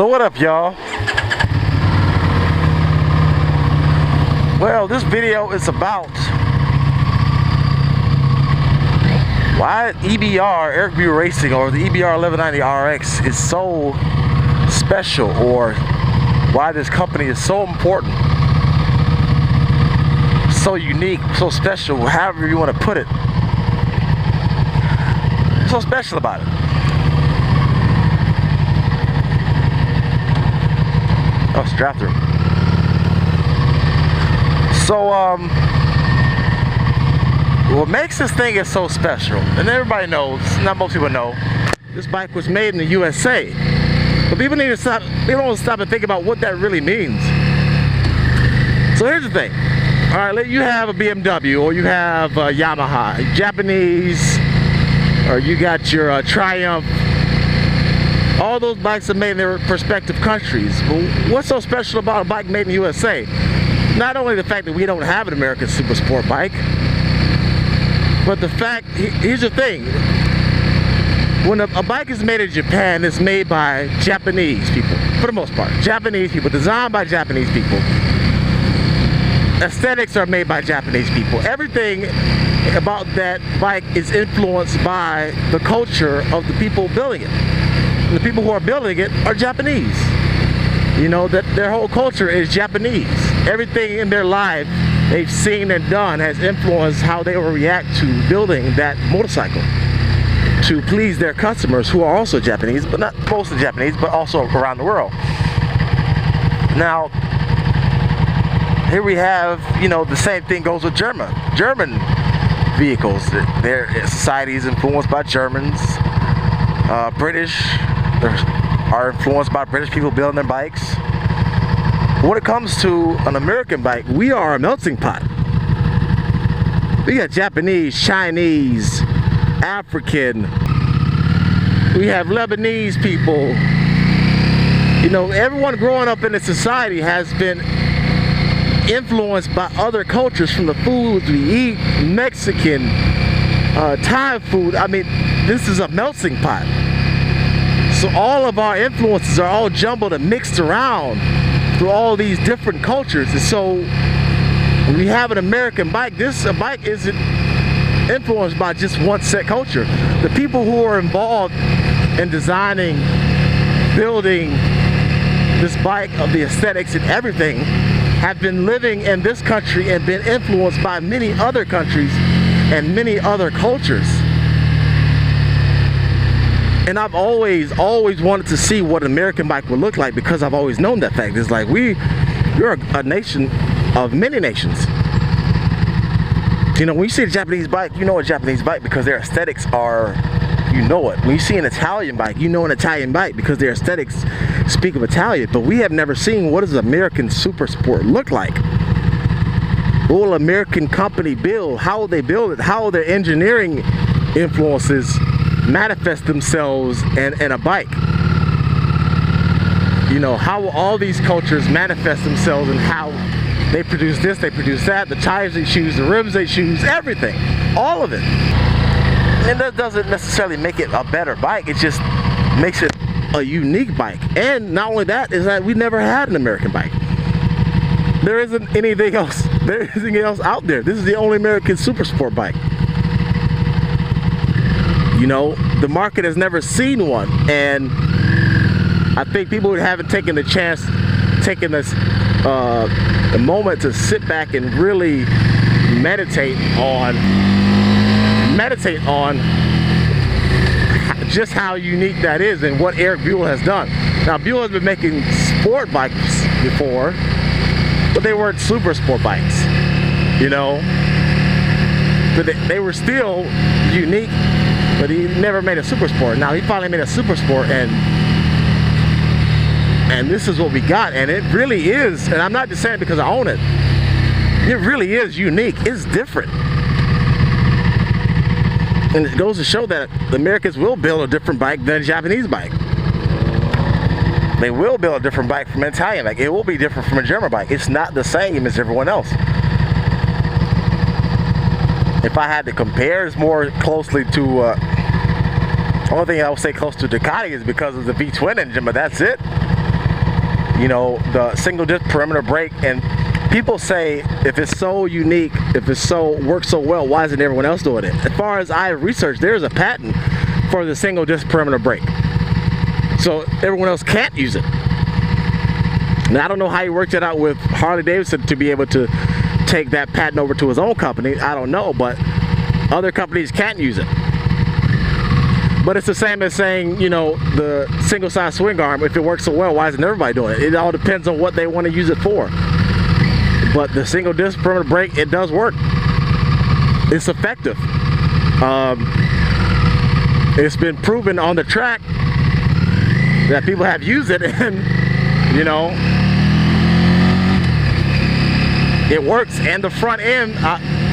So what up, y'all? Well, this video is about why EBR, Erik Buell Racing, or the EBR 1190 RX is so special, or why this company is so important, so unique, so special, however you want to put it. What's so special about it? Oh, it's draft room. So, what makes this thing is so special, and everybody knows, not most people know, this bike was made in the USA. But people need to stop, they don't stop and think about what that really means. So here's the thing. All right, you have a BMW, or you have a Yamaha, Japanese, or you got your Triumph. All those bikes are made in their respective countries. But what's so special about a bike made in the USA? Not only the fact that we don't have an American super sport bike, but the fact, here's the thing. When a bike is made in Japan, it's made by Japanese people, for the most part. Japanese people, designed by Japanese people. Aesthetics are made by Japanese people. Everything about that bike is influenced by the culture of the people building it. And the people who are building it are Japanese. You know, that their whole culture is Japanese. Everything in their life they've seen and done has influenced how they will react to building that motorcycle to please their customers, who are also Japanese, but not mostly Japanese, but also around the world. Now, here we have, you know, the same thing goes with German vehicles. Their society is influenced by Germans. British are influenced by British people building their bikes. When it comes to an American bike, we are a melting pot. We got Japanese, Chinese, African, we have Lebanese people. You know, everyone growing up in this society has been influenced by other cultures, from the foods we eat, Mexican, Thai food. I mean, this is a melting pot. So all of our influences are all jumbled and mixed around through all these different cultures. And so when we have an American bike, a bike isn't influenced by just one set culture. The people who are involved in designing, building this bike, of the aesthetics and everything, have been living in this country and been influenced by many other countries and many other cultures. And I've always wanted to see what an American bike would look like, because I've always known that fact. It's like we're a nation of many nations. You know, when you see a Japanese bike, you know a Japanese bike because their aesthetics are, you know it. When you see an Italian bike, you know an Italian bike because their aesthetics speak of Italian. But we have never seen what does American super sport look like. What will American company build? How will they build it? How will their engineering influences manifest themselves in a bike? You know, how will all these cultures manifest themselves in how they produce this, they produce that, the tires they choose, the rims they choose, everything, all of it. And that doesn't necessarily make it a better bike, it just makes it a unique bike. And not only that, is that we never had an American bike. There isn't anything else. There isn't anything else out there. This is the only American super sport bike. You know, the market has never seen one, and I think people haven't taken the chance, taken this the moment to sit back and really meditate on just how unique that is and what Erik Buell has done. Now, Buell has been making sport bikes before, but they weren't super sport bikes, you know. But they were still unique, but he never made a super sport. Now he finally made a super sport, and this is what we got. And it really is, and I'm not just saying it because I own it, it really is unique. It's different. And it goes to show that the Americans will build a different bike than a Japanese bike. They will build a different bike from an Italian bike. It will be different from a German bike. It's not the same as everyone else. If I had to compare, it's more closely to, the only thing I would say close to Ducati is because of the V-twin engine, but that's it. You know, the single disc perimeter brake, and people say if it's so unique, if it works so well, why isn't everyone else doing it? As far as I have researched, there's a patent for the single disc perimeter brake, so everyone else can't use it. Now I don't know how he worked it out with Harley Davidson to be able to take that patent over to his own company. I don't know, but other companies can't use it. But it's the same as saying, you know, the single side swing arm, if it works so well, why isn't everybody doing it? It all depends on what they want to use it for. But the single disc perimeter brake, it does work. It's effective. It's been proven on the track that people have used it, and you know, it works. And the front end,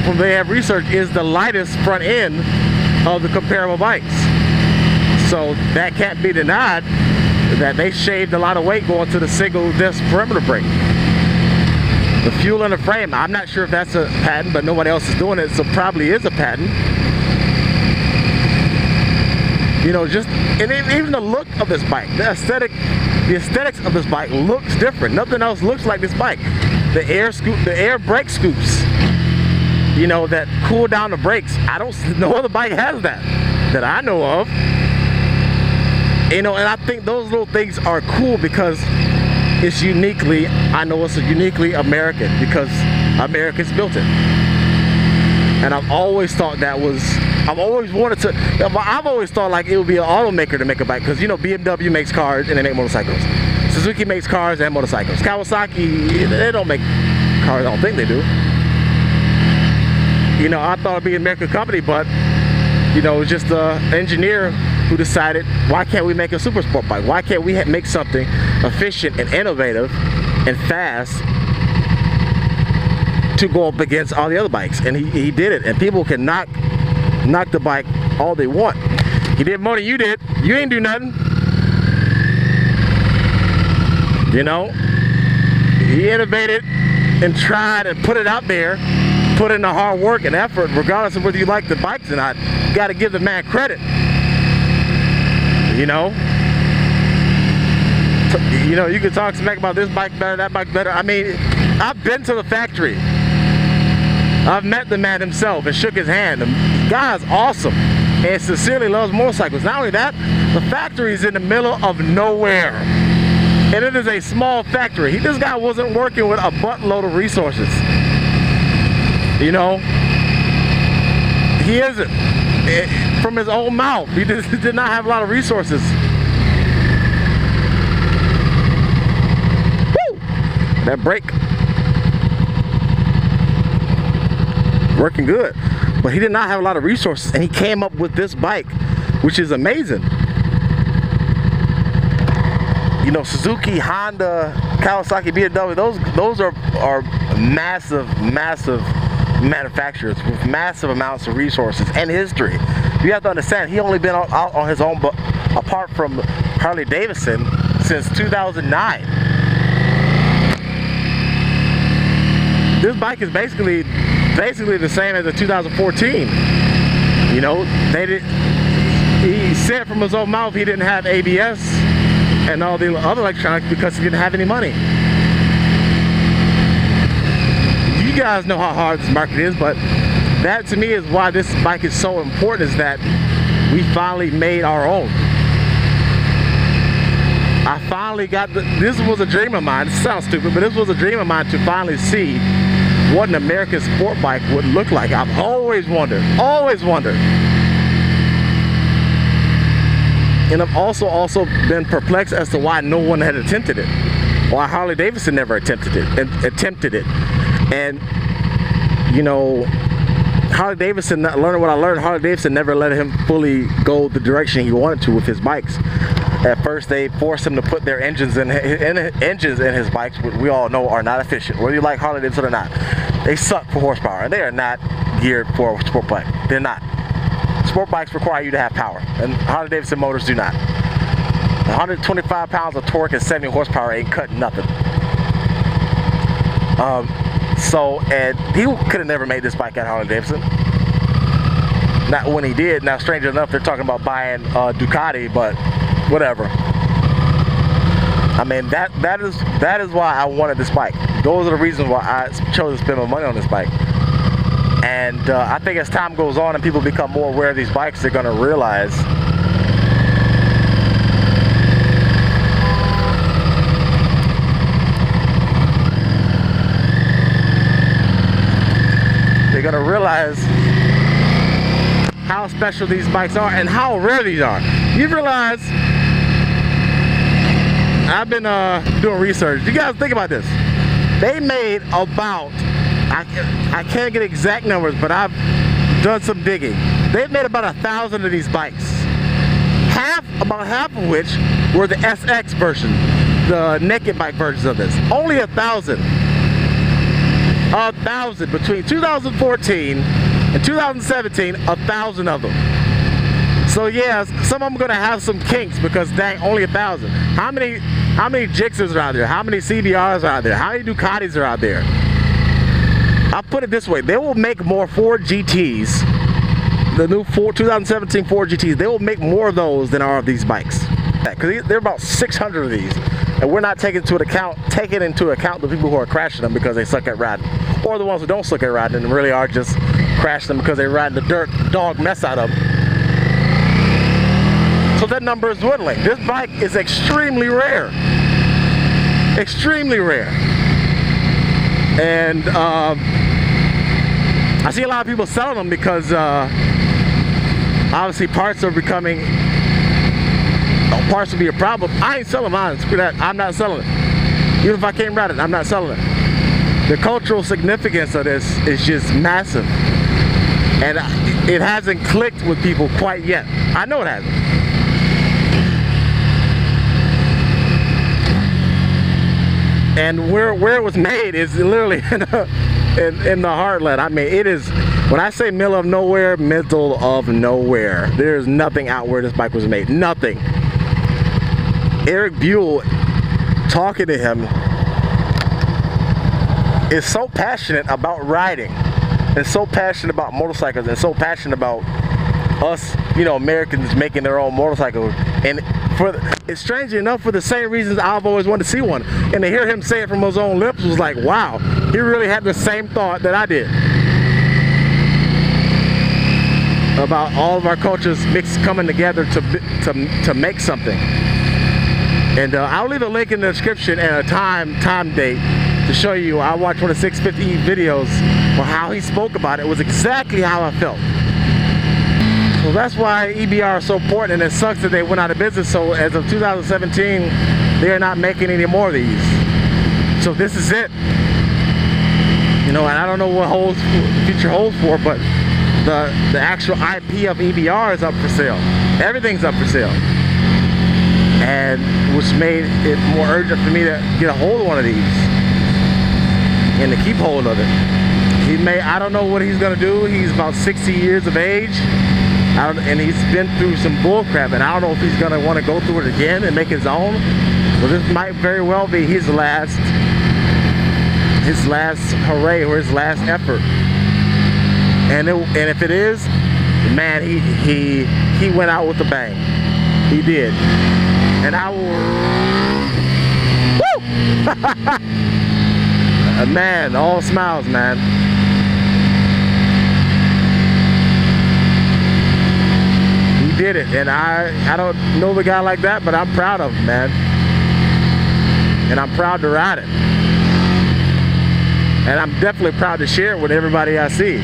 from they have researched, is the lightest front end of the comparable bikes. So that can't be denied, that they shaved a lot of weight going to the single disc perimeter brake. The fuel in the frame, I'm not sure if that's a patent, but nobody else is doing it, so probably is a patent. You know, just, and even the look of this bike, the aesthetics of this bike looks different. Nothing else looks like this bike. The air brake scoops, you know, that cool down the brakes. No other bike has that I know of. You know, and I think those little things are cool because it's uniquely American, because Americans built it. And I've always thought I've always thought like it would be an automaker to make a bike, because you know BMW makes cars and they make motorcycles. Suzuki makes cars and motorcycles. Kawasaki, they don't make cars, I don't think they do. You know, I thought it'd be an American company, but you know, it was just an engineer who decided, why can't we make a super sport bike? Why can't we make something efficient and innovative and fast to go up against all the other bikes? And he did it, and people can knock the bike all they want. He did more than you did. You ain't do nothing. You know, he innovated and tried and put it out there, put in the hard work and effort, regardless of whether you like the bikes or not. You got to give the man credit. You know, you can talk smack about this bike better, that bike better. I mean, I've been to the factory. I've met the man himself and shook his hand. The guy's awesome and sincerely loves motorcycles. Not only that, the factory is in the middle of nowhere, and it is a small factory. This guy wasn't working with a buttload of resources. You know, he isn't. From his own mouth, he just did not have a lot of resources. Woo! That brake working good, but he did not have a lot of resources, and he came up with this bike, which is amazing. You know, Suzuki, Honda, Kawasaki, BMW, those are massive manufacturers with massive amounts of resources and history. You have to understand, he only been out on his own, but apart from Harley Davidson, since 2009. This bike is basically the same as the 2014. You know, he said from his own mouth he didn't have ABS and all the other electronics because he didn't have any money. You guys know how hard this market is, but that to me is why this bike is so important, is that we finally made our own. I finally got this was a dream of mine. This sounds stupid, but this was a dream of mine to finally see what an American sport bike would look like. I've always wondered. And I've also been perplexed as to why no one had attempted it. Why Harley Davidson never attempted it. And you know, Harley Davidson, learning what I learned, Harley Davidson never let him fully go the direction he wanted to with his bikes. At first, they forced him to put their engines in his bikes, which we all know are not efficient. Whether you like Harley Davidson or not, they suck for horsepower, and they are not geared for a sport bike. They're not. Sport bikes require you to have power, and Harley Davidson motors do not. 125 pounds of torque and 70 horsepower ain't cutting nothing. And he could have never made this bike at Harley Davidson. Not when he did. Now, stranger enough, they're talking about buying Ducati, but whatever. I mean, that is why I wanted this bike. Those are the reasons why I chose to spend my money on this bike. And I think as time goes on and people become more aware of these bikes, they're going to realize how special these bikes are and how rare these are. You realize, I've been doing research. You guys think about this. They made about, I can't get exact numbers, but I've done some digging. They've made about 1,000 of these bikes. About half of which were the SX version, the naked bike versions of this. Only 1,000. 1,000 between 2014 and 2017, 1,000 of them. So yeah, some of them gonna have some kinks because dang, only 1,000. How many Gixxers are out there? How many CBRs are out there? How many Ducatis are out there? I'll put it this way: they will make more Ford GTs, the new 2017 Ford GTs. They will make more of those than are of these bikes. Because there are about 600 of these, and we're not taking into account the people who are crashing them because they suck at riding, or the ones who don't suck at riding and really are just crashing them because they're riding the dirt dog mess out of them. So that number is dwindling. This bike is extremely rare. Extremely rare. And I see a lot of people selling them because obviously parts will be a problem. I ain't selling mine. Screw that. I'm not selling it. Even if I can't ride it, I'm not selling it. The cultural significance of this is just massive. And it hasn't clicked with people quite yet. I know it hasn't. And where it was made is literally in the heartland. I mean, it is, when I say middle of nowhere, there's nothing out where this bike was made. Nothing. Erik Buell, talking to him, is so passionate about riding and so passionate about motorcycles and so passionate about us, you know, Americans making their own motorcycles. And it's strangely enough for the same reasons I've always wanted to see one. And to hear him say it from his own lips was like, wow, he really had the same thought that I did about all of our cultures coming together to make something. And I'll leave a link in the description and a time date to show you. I watched one of 650 videos on how he spoke about it. It was exactly how I felt. So that's why EBR is so important, and it sucks that they went out of business. So as of 2017, they're not making any more of these. So this is it. You know, and I don't know what the future holds for, but the actual IP of EBR is up for sale. Everything's up for sale. And which made it more urgent for me to get a hold of one of these and to keep hold of it. I don't know what he's gonna do. He's about 60 years of age, and he's been through some bullcrap, and I don't know if he's gonna want to go through it again and make his own. So this might very well be his last hooray or his last effort. And if it is, man, he went out with a bang. He did. And I will, woo! Man, all smiles, man. He did it, and I don't know the guy like that, but I'm proud of him, man. And I'm proud to ride it. And I'm definitely proud to share it with everybody I see,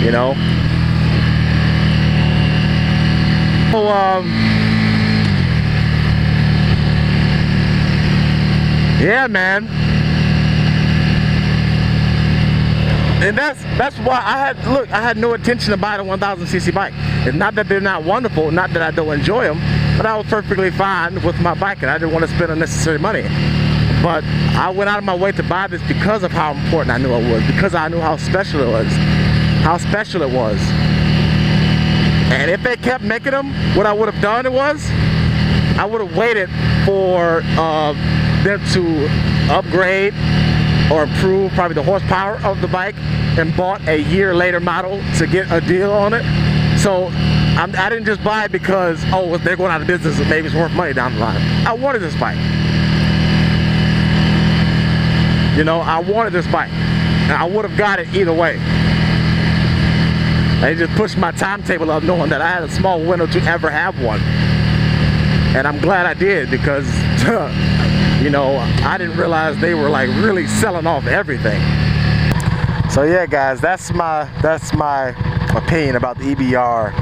you know. So, yeah, man. And that's why I had no intention to buy the 1000cc bike. It's not that they're not wonderful, not that I don't enjoy them, but I was perfectly fine with my bike and I didn't want to spend unnecessary money. But I went out of my way to buy this because of how important I knew it was, because I knew how special it was. And if they kept making them, what I would have done was, I would have waited for them to upgrade or improve probably the horsepower of the bike and bought a year later model to get a deal on it. So I didn't just buy it because, oh, they're going out of business and maybe it's worth money down the line. I wanted this bike. You know, I wanted this bike, and I would have got it either way. They just pushed my timetable up knowing that I had a small window to ever have one. And I'm glad I did, because, you know, I didn't realize they were like really selling off everything. So yeah, guys, that's my opinion about the EBR,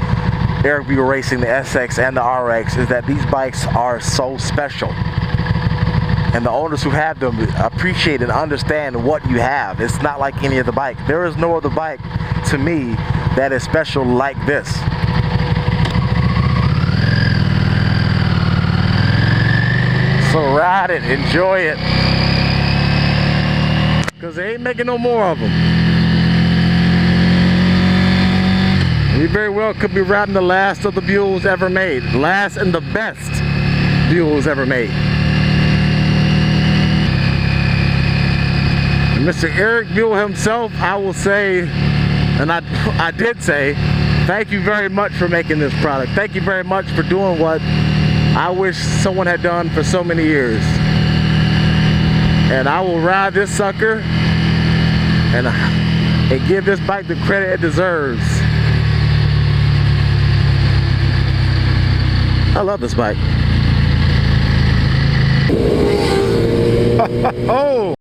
Erik Buell Racing, the SX and the RX, is that these bikes are so special. And the owners who have them appreciate and understand what you have. It's not like any other bike. There is no other bike, to me, that is special like this. So ride it, enjoy it, because they ain't making no more of them. You very well could be riding the last of the Buells ever made. Last and the best Buells ever made. And Mr. Erik Buell himself, I will say, and I did say, thank you very much for making this product. Thank you very much for doing what I wish someone had done for so many years. And I will ride this sucker and give this bike the credit it deserves. I love this bike. Oh!